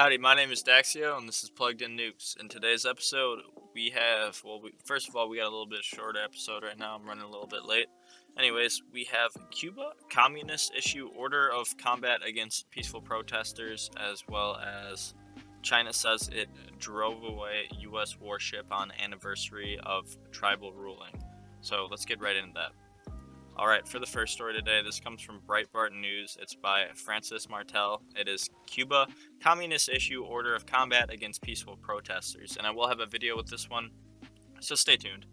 Howdy, my name is Daxio, and this is Plugged In Nukes. In today's episode, first of all, we got a little bit shorter episode right now. I'm running a little bit late. Anyways, we have Cuba. Communists issue order of combat against peaceful protesters, as well as China says it drove away U.S. warship on anniversary of tribal ruling. So let's get right into that. Alright, for the first story today, this comes from Breitbart News. It's by Francis Martel. It is Cuba. Communists issue order of combat against peaceful protesters. And I will have a video with this one, so stay tuned.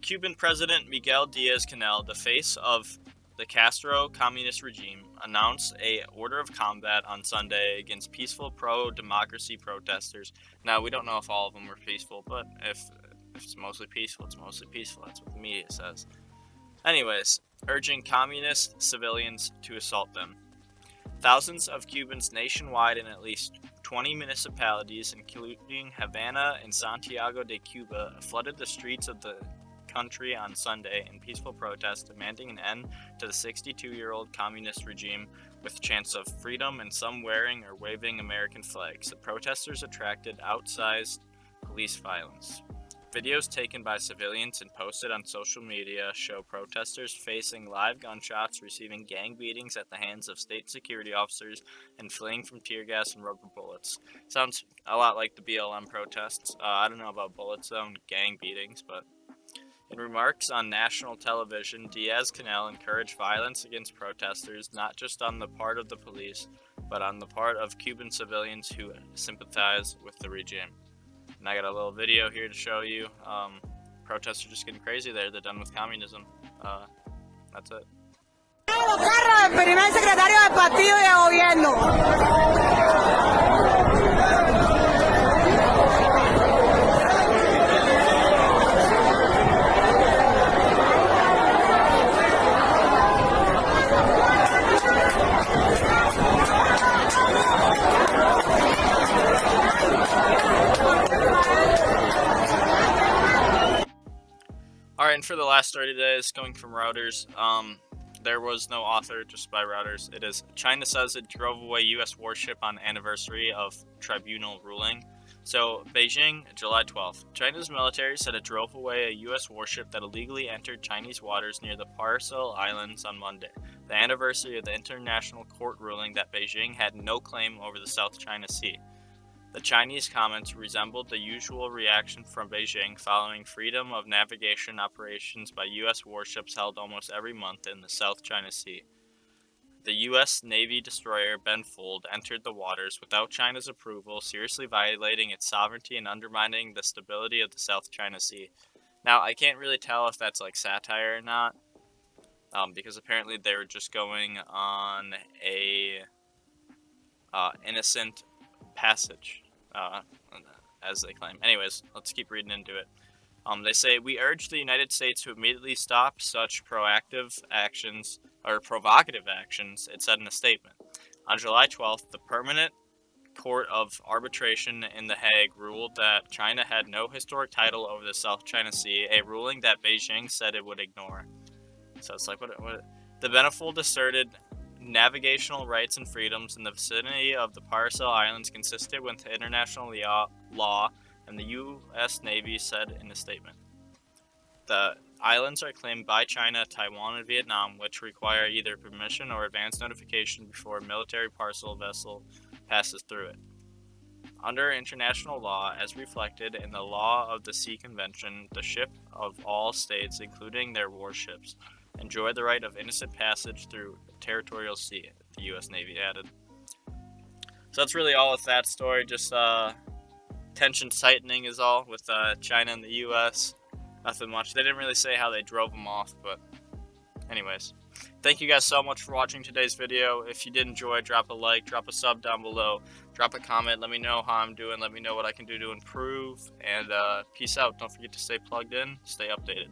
Cuban President Miguel Diaz-Canel, the face of the Castro communist regime, announced a order of combat on Sunday against peaceful pro-democracy protesters. Now, we don't know if all of them were peaceful, but if it's mostly peaceful, it's mostly peaceful. That's what the media says. Anyways, urging communist civilians to assault them. Thousands of Cubans nationwide in at least 20 municipalities, including Havana and Santiago de Cuba, flooded the streets of the country on Sunday in peaceful protest demanding an end to the 62-year-old communist regime with chants of freedom and some wearing or waving American flags. The protesters attracted outsized police violence. Videos taken by civilians and posted on social media show protesters facing live gunshots, receiving gang beatings at the hands of state security officers, and fleeing from tear gas and rubber bullets. Sounds a lot like the BLM protests. I don't know about bullets though and gang beatings, but in remarks on national television, Diaz-Canel encouraged violence against protesters, not just on the part of the police, but on the part of Cuban civilians who sympathize with the regime. And I got a little video here to show you. Protests are just getting crazy there. They're done with communism. That's it. Alright, and for the last story today, is coming from Reuters. There was no author, just by Reuters. It is China says it drove away U.S. warship on anniversary of tribunal ruling. So, Beijing, July 12th. China's military said it drove away a U.S. warship that illegally entered Chinese waters near the Paracel Islands on Monday, the anniversary of the international court ruling that Beijing had no claim over the South China Sea. The Chinese comments resembled the usual reaction from Beijing following freedom of navigation operations by U.S. warships held almost every month in the South China Sea. The U.S. Navy destroyer Benfold entered the waters without China's approval, seriously violating its sovereignty and undermining the stability of the South China Sea. Now, I can't really tell if that's like satire or not, because apparently they were just going on a innocent passage, as they claim. Anyways, let's keep reading into it. They say, we urge the United States to immediately stop such provocative actions, it said in a statement. On July 12th, the Permanent Court of Arbitration in The Hague ruled that China had no historic title over the South China Sea, a ruling that Beijing said it would ignore. So it's like, what the Benfold asserted navigational rights and freedoms in the vicinity of the Paracel Islands consistent with international law, and the U.S. Navy said in a statement. The islands are claimed by China, Taiwan, and Vietnam, which require either permission or advance notification before a military parcel vessel passes through it. Under international law, as reflected in the Law of the Sea Convention, the ship of all states, including their warships, enjoy the right of innocent passage through territorial sea, the U.S. Navy added. So that's really all with that story. Just tensions tightening is all with China and the U.S. Nothing much. They didn't really say how they drove them off, but anyways. Thank you guys so much for watching today's video. If you did enjoy, drop a like, drop a sub down below, drop a comment, let me know how I'm doing, let me know what I can do to improve, and peace out. Don't forget to stay plugged in, stay updated.